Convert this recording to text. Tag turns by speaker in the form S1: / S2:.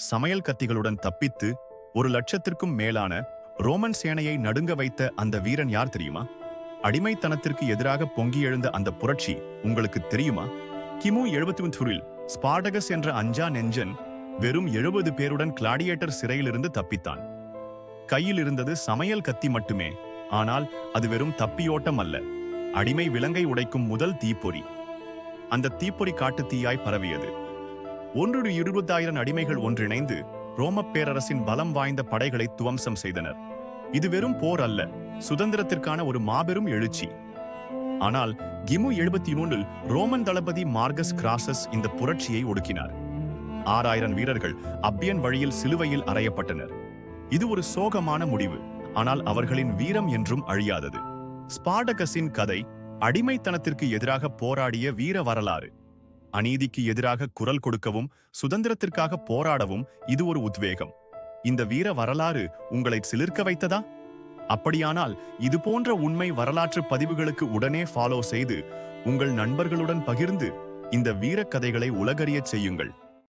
S1: சமையல் கத்திகளுடன் தப்பித்து 1,00,000க்கும் மேலான ரோமன் சேனையை நடுங்க வைத்த அந்த வீரன் யார் தெரியுமா? அடிமைத்தனத்திற்கு எதிராக பொங்கி எழுந்த அந்த புரட்சி உங்களுக்கு தெரியுமா? கிமு 73இல் ஸ்பார்டகஸ் என்ற அஞ்சா நெஞ்சன் வெறும் 70 பேருடன் கிளாடியேட்டர் சிறையிலிருந்து தப்பித்தான். கையில் இருந்தது சமையல் கத்தி மட்டுமே. ஆனால் அது வெறும் தப்பியோட்டம் அல்ல, அடிமை விலங்கை உடைக்கும் முதல் தீப்பொறி. அந்த தீப்பொறி காட்டு தீயாய் பரவியது. 20,000 அடிமைகள் ஒன்றிணைந்து ரோமப் பேரரசின் பலம் வாய்ந்த படைகளை துவம்சம் செய்தனர். இது வெறும் போர் அல்ல, சுதந்திரத்திற்கான ஒரு மாபெரும் எழுச்சி. ஆனால் கிமு 73இல் ரோமன் தளபதி மார்கஸ் கிராசஸ் இந்த புரட்சியை ஒடுக்கினார். 6,000 வீரர்கள் அப்பியன் வழியில் சிலுவையில் அறையப்பட்டனர். இது ஒரு சோகமான முடிவு, ஆனால் அவர்களின் வீரம் என்றும் அழியாதது. ஸ்பார்டகஸின் கதை அடிமைத்தனத்திற்கு எதிராக போராடிய வீர வரலாறு. அநீதிக்கு எதிராக குரல் கொடுக்கவும் சுதந்திரத்திற்காக போராடவும் இது ஒரு உத்வேகம். இந்த வீர வரலாறு உங்களை சிலிர்க்க வைத்ததா? அப்படியானால் இது போன்ற உண்மை வரலாற்று பதிவுகளுக்கு உடனே ஃபாலோ செய்து உங்கள் நண்பர்களுடன் பகிர்ந்து இந்த வீரக்கதைகளை உலகறியச் செய்யுங்கள்.